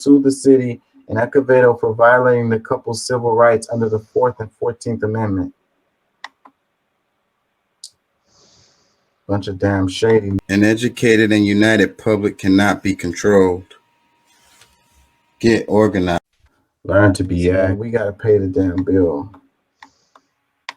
sued the city and Acevedo for violating the couple's civil rights under the 4th and 14th Amendment. Bunch of damn shady. An educated and united public cannot be controlled. Get organized. Learn to be we got to pay the damn bill.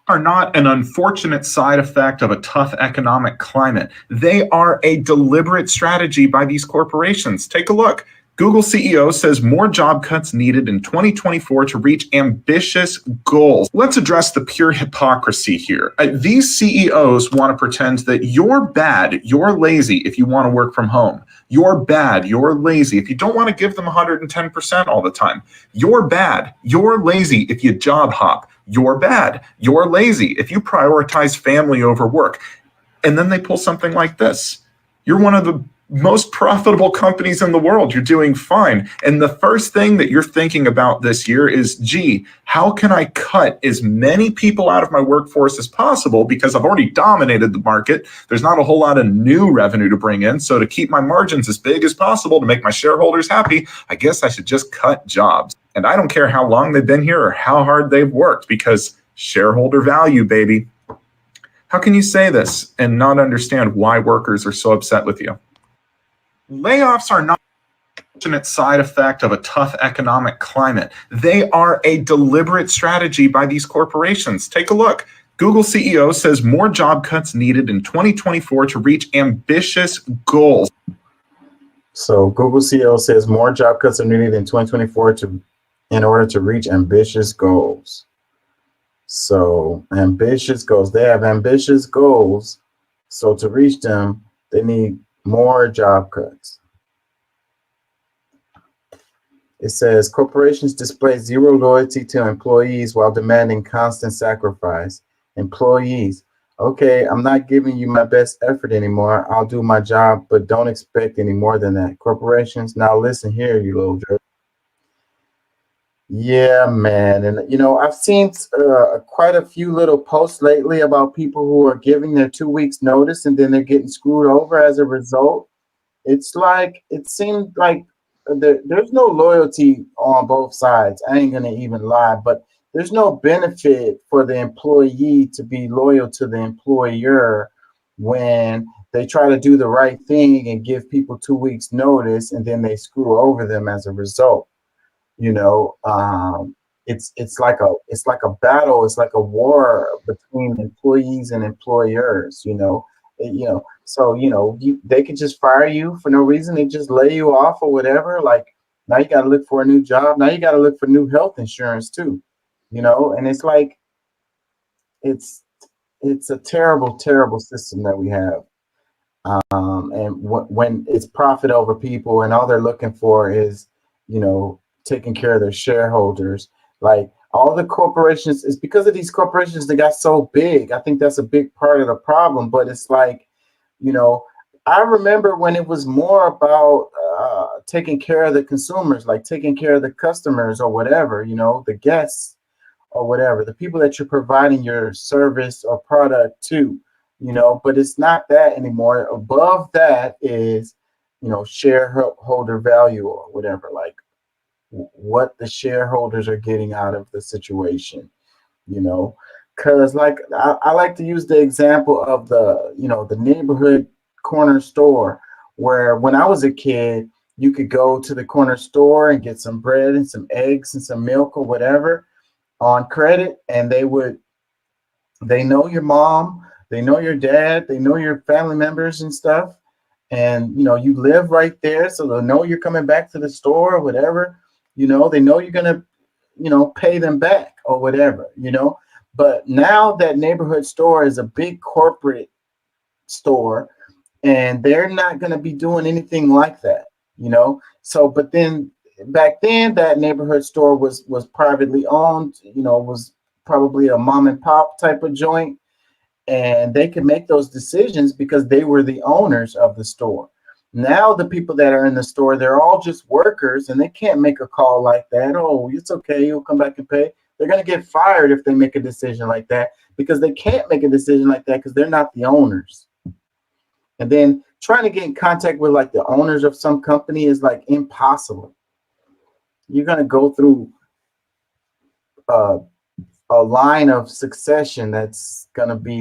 Are not an unfortunate side effect of a tough economic climate. They are a deliberate strategy by these corporations. Take a look. Google CEO says more job cuts needed in 2024 to reach ambitious goals. Let's address the pure hypocrisy here. These CEOs want to pretend that you're bad, you're lazy if you want to work from home. You're bad, you're lazy if you don't want to give them 110% all the time. You're bad, you're lazy if you job hop. You're bad, you're lazy if you prioritize family over work. And then they pull something like this. You're one of the most profitable companies in the world. You're doing fine. And the first thing that you're thinking about this year is, gee, how can I cut as many people out of my workforce as possible? Because I've already dominated the market. There's not a whole lot of new revenue to bring in. So to keep my margins as big as possible, to make my shareholders happy, I guess I should just cut jobs. And I don't care how long they've been here or how hard they've worked, because shareholder value, baby. How can you say this and not understand why workers are so upset with you? Layoffs are not an unfortunate side effect of a tough economic climate. They are a deliberate strategy by these corporations. Take a look. Google CEO says more job cuts needed in 2024 to reach ambitious goals. So Google CEO says more job cuts are needed in 2024 in order to reach ambitious goals. So ambitious goals. They have ambitious goals. So to reach them, they need more job cuts. It says corporations display zero loyalty to employees while demanding constant sacrifice. Employees, okay, I'm not giving you my best effort anymore. I'll do my job, but don't expect any more than that. Corporations, now listen here, you little jerk. Yeah, man. And, you know, I've seen quite a few little posts lately about people who are giving their 2 weeks notice and then they're getting screwed over as a result. It's like, it seemed like there's no loyalty on both sides. I ain't going to even lie, but there's no benefit for the employee to be loyal to the employer when they try to do the right thing and give people 2 weeks notice and then they screw over them as a result. You know, it's like a battle. It's like a war between employees and employers. So they could just fire you for no reason. They just lay you off or whatever. Like now you got to look for a new job. Now you got to look for new health insurance too. And it's like it's a terrible, terrible system that we have. And when it's profit over people and all they're looking for is taking care of their shareholders. Like all the corporations, it's because of these corporations that got so big. I think that's a big part of the problem. But it's like, I remember when it was more about taking care of the consumers, like taking care of the customers or whatever, the guests or whatever, the people that you're providing your service or product to, but it's not that anymore. Above that is, shareholder value or whatever, like what the shareholders are getting out of the situation, because like I like to use the example of the neighborhood corner store, where when I was a kid, you could go to the corner store and get some bread and some eggs and some milk or whatever on credit, and they know your mom, they know your dad, they know your family members and stuff, and you live right there, so they'll know you're coming back to the store or whatever. They know you're gonna pay them back or whatever. But now that neighborhood store is a big corporate store, and they're not going to be doing anything like that. So but then back then that neighborhood store was privately owned, was probably a mom and pop type of joint, and they could make those decisions because they were the owners of the store. Now the people that are in the store, they're all just workers, and they can't make a call like that. Oh, it's okay, you'll come back and pay. They're going to get fired if they make a decision like that, because they can't make a decision like that because they're not the owners. And then trying to get in contact with like the owners of some company is like impossible. you're going to go through a line of succession that's going to be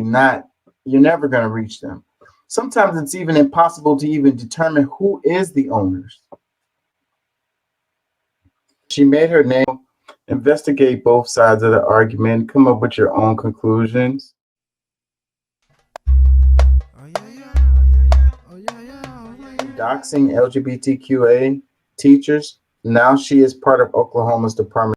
you're never going to reach them. Sometimes it's even impossible to even determine who is the owners. She made her name. Investigate both sides of the argument, come up with your own conclusions. Doxing LGBTQA teachers. Now she is part of Oklahoma's Department